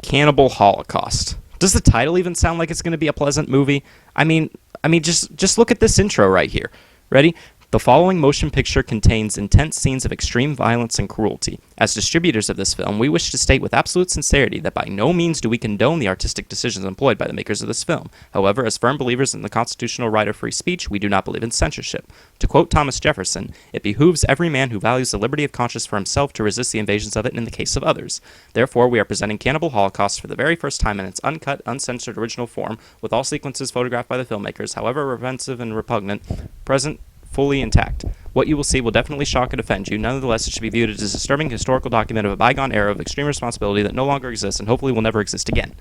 Cannibal Holocaust. Does the title even sound like it's going to be a pleasant movie? I mean, just look at this intro right here. Ready? The following motion picture contains intense scenes of extreme violence and cruelty. As distributors of this film, we wish to state with absolute sincerity that by no means do we condone the artistic decisions employed by the makers of this film. However, as firm believers in the constitutional right of free speech, we do not believe in censorship. To quote Thomas Jefferson, it behooves every man who values the liberty of conscience for himself to resist the invasions of it in the case of others. Therefore, we are presenting Cannibal Holocaust for the very first time in its uncut, uncensored original form, with all sequences photographed by the filmmakers, however offensive and repugnant, present fully intact. What you will see will definitely shock and offend you. Nonetheless, it should be viewed as a disturbing historical document of a bygone era of extreme responsibility that no longer exists and hopefully will never exist again.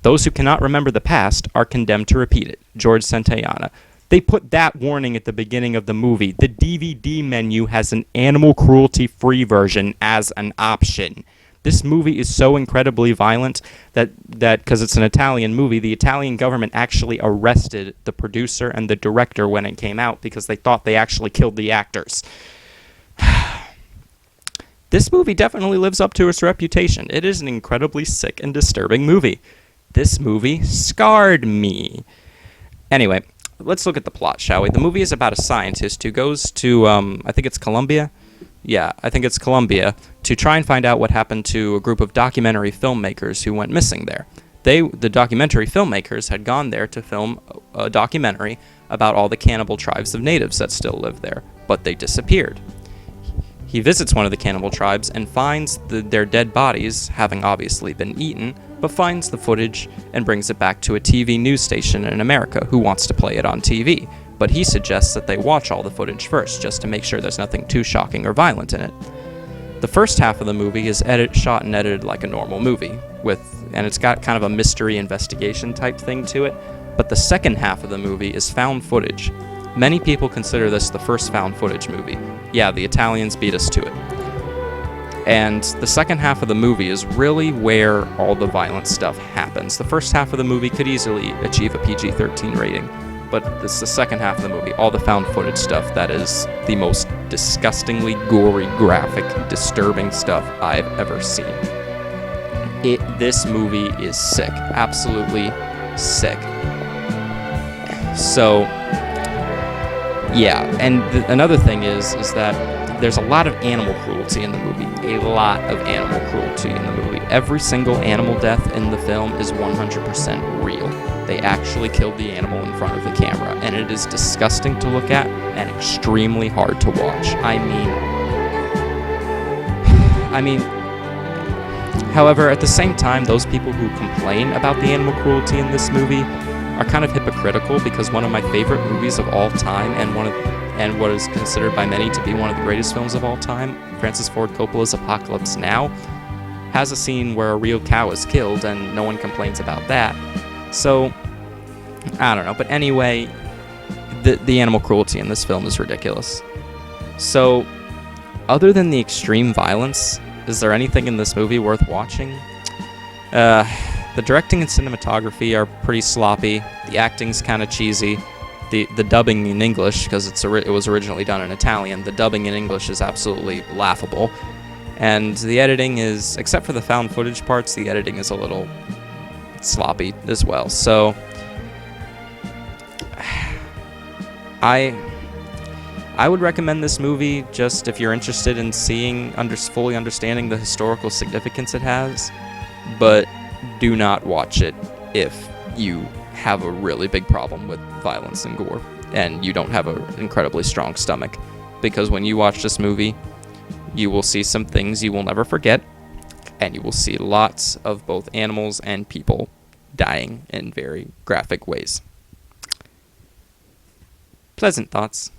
Those who cannot remember the past are condemned to repeat it. George Santayana. They put that warning at the beginning of the movie. The DVD menu has an animal cruelty-free version as an option. This movie is so incredibly violent that because it's an Italian movie, the Italian government actually arrested the producer and the director when it came out because they thought they actually killed the actors. This movie definitely lives up to its reputation. It is an incredibly sick and disturbing movie. This movie scarred me. Anyway, let's look at the plot, shall we? The movie is about a scientist who goes to, I think it's Colombia? Yeah, I think it's Colombia, to try and find out what happened to a group of documentary filmmakers who went missing there. The documentary filmmakers had gone there to film a documentary about all the cannibal tribes of natives that still live there, but they disappeared. He visits one of the cannibal tribes and finds their dead bodies, having obviously been eaten, but finds the footage and brings it back to a TV news station in America who wants to play it on TV. But he suggests that they watch all the footage first, just to make sure there's nothing too shocking or violent in it. The first half of the movie is shot and edited like a normal movie, and it's got kind of a mystery investigation type thing to it, but the second half of the movie is found footage. Many people consider this the first found footage movie. Yeah, the Italians beat us to it. And the second half of the movie is really where all the violent stuff happens. The first half of the movie could easily achieve a PG-13 rating, but it's the second half of the movie, all the found footage stuff, that is the most disgustingly gory, graphic, disturbing stuff I've ever seen. This movie is sick. Absolutely sick. So, yeah, and another thing is that there's a lot of animal cruelty in the movie. A lot of animal cruelty in the movie. Every single animal death in the film is 100% real. They actually killed the animal in front of the camera, and it is disgusting to look at and extremely hard to watch. I mean, however, at the same time, those people who complain about the animal cruelty in this movie are kind of hypocritical, because one of my favorite movies of all time, and what is considered by many to be one of the greatest films of all time, Francis Ford Coppola's Apocalypse Now, has a scene where a real cow is killed, and no one complains about that. So, I don't know. But anyway, the animal cruelty in this film is ridiculous. So, other than the extreme violence, is there anything in this movie worth watching? The directing and cinematography are pretty sloppy. The acting's kind of cheesy. The dubbing in English, because it was originally done in Italian, the dubbing in English is absolutely laughable. And the editing is, except for the found footage parts, the editing is a little sloppy as well. So I would recommend this movie just if you're interested in fully understanding the historical significance it has, but do not watch it if you have a really big problem with violence and gore and you don't have an incredibly strong stomach, because when you watch this movie, you will see some things you will never forget, and you will see lots of both animals and people dying in very graphic ways. Pleasant thoughts.